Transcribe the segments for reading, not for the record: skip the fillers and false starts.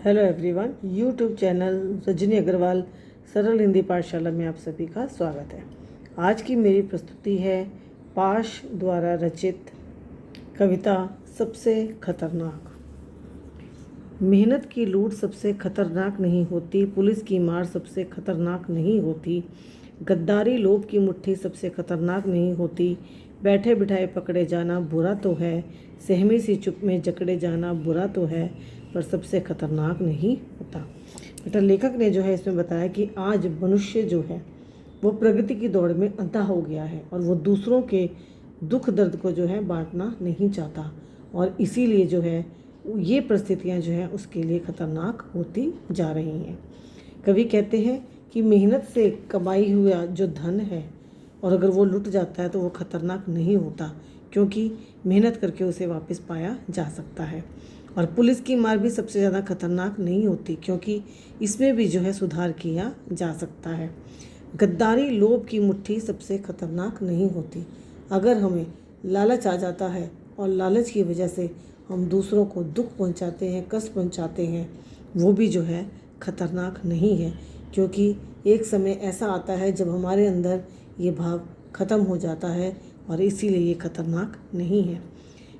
Hello everyone, YouTube channel Rajni Agarwal Saral Hindi पाठशाला में आप सभी का स्वागत है। आज की मेरी प्रस्तुति है पाश द्वारा रचित कविता सबसे खतरनाक। मेहनत की लूट सबसे खतरनाक नहीं होती, पुलिस की मार सबसे खतरनाक नहीं होती, गद्दारी लोभ की मुट्ठी सबसे खतरनाक नहीं होती, बैठे बिठाए पकड़े जाना बुरा तो है, सहमी सी चुप में जकड़े जाना बुरा तो है, पर सबसे खतरनाक नहीं होता। बेटा, लेखक ने जो है इसमें बताया कि आज मनुष्य जो है वो प्रगति की दौड़ में अंधा हो गया है और वो दूसरों के दुख दर्द को जो है बांटना नहीं चाहता, और इसीलिए जो है ये परिस्थितियाँ जो है उसके लिए खतरनाक होती जा रही हैं। कवि कहते हैं कि मेहनत से कमाई हुआ जो धन है और अगर वो लुट जाता है तो वो खतरनाक नहीं होता, क्योंकि मेहनत करके उसे वापस पाया जा सकता है। और पुलिस की मार भी सबसे ज़्यादा खतरनाक नहीं होती, क्योंकि इसमें भी जो है सुधार किया जा सकता है। गद्दारी लोभ की मुट्ठी सबसे खतरनाक नहीं होती। अगर हमें लालच आ जाता है और लालच की वजह से हम दूसरों को दुख पहुंचाते हैं, कष्ट पहुंचाते हैं, वो भी जो है खतरनाक नहीं है, क्योंकि एक समय ऐसा आता है जब हमारे अंदर ये भाव खत्म हो जाता है और इसीलिए ये खतरनाक नहीं है।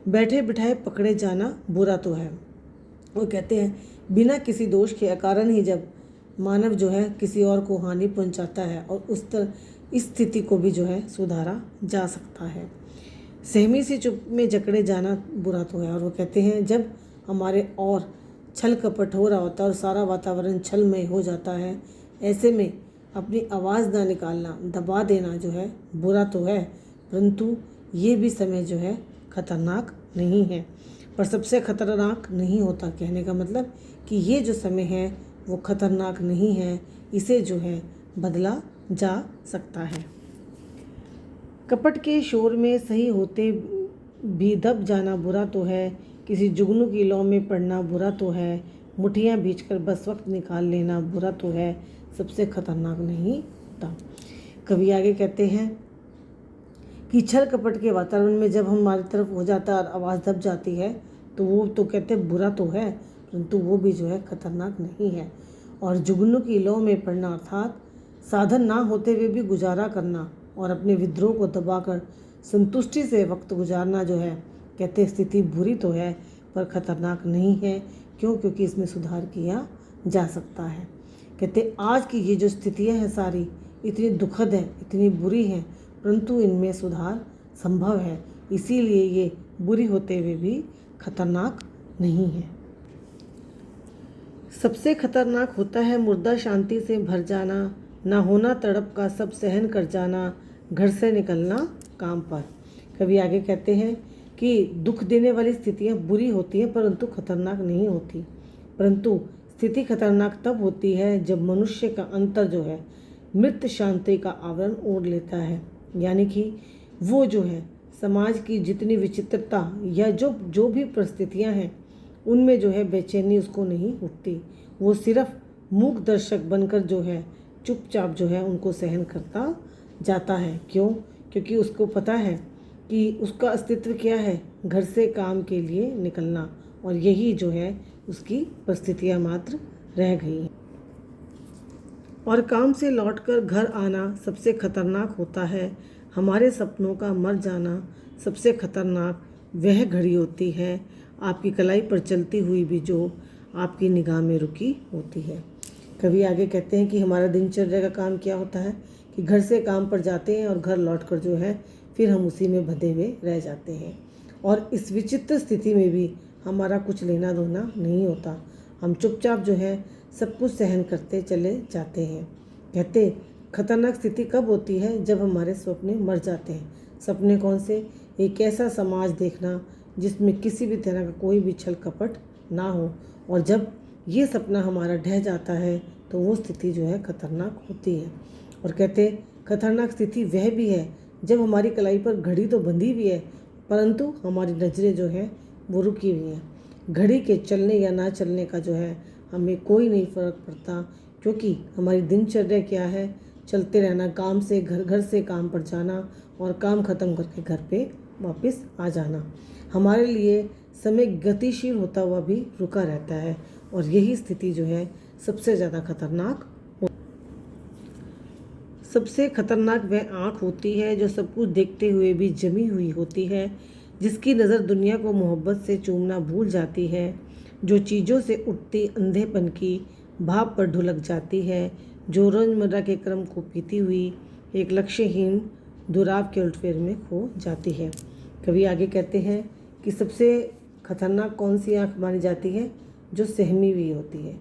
बैठे बिठाए पकड़े जाना बुरा तो है। वो कहते हैं बिना किसी दोष के अकारण ही जब मानव जो है किसी और को हानि पहुंचाता है और इस स्थिति को भी जो है सुधारा जा सकता है। सहमी सी चुप में जकड़े जाना बुरा तो है। और वो कहते हैं जब हमारे और छल कपट हो रहा होता है और सारा वातावरण छलमय हो जाता है, ऐसे में अपनी आवाज़ ना निकालना, दबा देना जो है बुरा तो है, परंतु ये भी समय जो है खतरनाक नहीं है। पर सबसे खतरनाक नहीं होता, कहने का मतलब कि ये जो समय है वो खतरनाक नहीं है, इसे जो है बदला जा सकता है। कपट के शोर में सही होते भी दब जाना बुरा तो है, किसी जुगनू की लौ में पड़ना बुरा तो है, मुठियाँ भींचकर बस वक्त निकाल लेना बुरा तो है, सबसे खतरनाक नहीं होता। कवि आगे कहते हैं कि छल कपट के वातावरण में जब हमारी तरफ हो जाता है और आवाज़ दब जाती है तो वो तो कहते हैं बुरा तो है, परंतु वो भी जो है खतरनाक नहीं है। और जुगनू की लौ में पड़ना अर्थात साधन ना होते हुए भी गुजारा करना और अपने विद्रोह को दबाकर संतुष्टि से वक्त गुजारना जो है, कहते स्थिति बुरी तो है पर खतरनाक नहीं है। क्यों? क्योंकि इसमें सुधार किया जा सकता है। कहते आज की ये जो स्थितियाँ हैं सारी इतनी दुखद हैं, इतनी बुरी हैं, परंतु इनमें सुधार संभव है, इसीलिए ये बुरी होते हुए भी खतरनाक नहीं है। सबसे खतरनाक होता है मुर्दा शांति से भर जाना, ना होना तड़प का सब सहन कर जाना, घर से निकलना काम पर। कवि आगे कहते हैं कि दुख देने वाली स्थितियाँ बुरी होती हैं परंतु खतरनाक नहीं होती, परंतु स्थिति खतरनाक तब होती है जब मनुष्य का अंतर जो है मृत शांति का आवरण ओढ़ लेता है, यानी कि वो जो है समाज की जितनी विचित्रता या जो भी परिस्थितियां हैं उनमें जो है बेचैनी उसको नहीं उठती, वो सिर्फ मूक दर्शक बनकर जो है चुपचाप जो है उनको सहन करता जाता है। क्यों? क्योंकि उसको पता है कि उसका अस्तित्व क्या है, घर से काम के लिए निकलना, और यही जो है उसकी परिस्थितियाँ मात्र रह गई हैं। और काम से लौटकर घर आना सबसे खतरनाक होता है, हमारे सपनों का मर जाना सबसे खतरनाक वह घड़ी होती है, आपकी कलाई पर चलती हुई भी जो आपकी निगाह में रुकी होती है। कवि आगे कहते हैं कि हमारा दिनचर्या का काम क्या होता है कि घर से काम पर जाते हैं और घर लौटकर जो है फिर हम उसी में बंधे हुए रह जाते हैं, और इस विचित्र स्थिति में भी हमारा कुछ लेना देना नहीं होता, हम चुपचाप जो है सब कुछ सहन करते चले जाते हैं। कहते खतरनाक स्थिति कब होती है? जब हमारे सपने मर जाते हैं। सपने कौन से? एक ऐसा समाज देखना जिसमें किसी भी तरह का कोई भी छल कपट ना हो, और जब ये सपना हमारा ढह जाता है तो वो स्थिति जो है खतरनाक होती है। और कहते खतरनाक स्थिति वह भी है जब हमारी कलाई पर घड़ी तो बंधी हुई है परंतु हमारी नज़रें जो है वो रुकी हुई हैं। घड़ी के चलने या ना चलने का जो है हमें कोई नहीं फ़र्क पड़ता, क्योंकि हमारी दिनचर्या क्या है, चलते रहना, काम से घर, घर से काम पर जाना और काम ख़त्म करके घर पे वापस आ जाना। हमारे लिए समय गतिशील होता हुआ भी रुका रहता है और यही स्थिति जो है सबसे ज़्यादा खतरनाक सबसे खतरनाक वह आँख होती है जो सब कुछ देखते हुए भी जमी हुई होती है, जिसकी नज़र दुनिया को मोहब्बत से चूमना भूल जाती है, जो चीज़ों से उठती अंधेपन की भाप पर ढुलक जाती है, जो रोज़मर्रा के क्रम को पीती हुई एक लक्ष्यहीन दुराव के उलटफेर में खो जाती है। कवि आगे कहते हैं कि सबसे खतरनाक कौन सी आँख मानी जाती है? जो सहमी हुई होती है,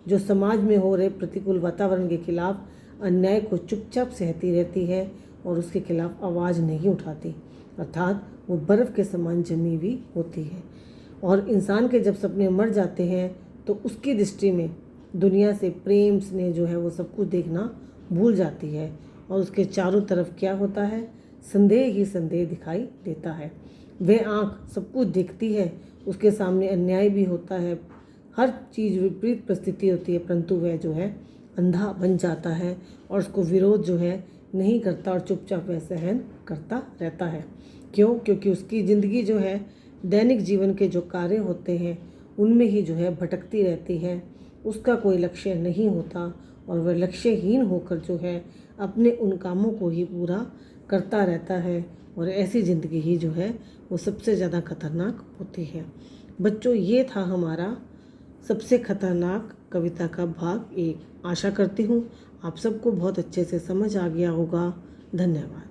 जो समाज में हो रहे प्रतिकूल वातावरण के खिलाफ अन्याय को चुपचाप सहती रहती है और उसके खिलाफ आवाज़ नहीं उठाती, अर्थात वो बर्फ़ के समान जमी हुई होती है। और इंसान के जब सपने मर जाते हैं तो उसकी दृष्टि में दुनिया से प्रेम स्नेह जो है वो सब कुछ देखना भूल जाती है और उसके चारों तरफ क्या होता है? संदेह ही संदेह दिखाई देता है। वह आँख सब कुछ देखती है, उसके सामने अन्याय भी होता है, हर चीज़ विपरीत परिस्थिति होती है, परंतु वह जो है अंधा बन जाता है और उसको विरोध जो है नहीं करता और चुपचाप वह सहन करता रहता है। क्यों? क्योंकि उसकी ज़िंदगी जो है दैनिक जीवन के जो कार्य होते हैं उनमें ही जो है भटकती रहती है, उसका कोई लक्ष्य नहीं होता और वह लक्ष्यहीन होकर जो है अपने उन कामों को ही पूरा करता रहता है और ऐसी ज़िंदगी ही जो है वो सबसे ज़्यादा खतरनाक होती है। बच्चों, ये था हमारा सबसे खतरनाक कविता का भाग 1। आशा करती हूँ आप सबको बहुत अच्छे से समझ आ गया होगा। धन्यवाद।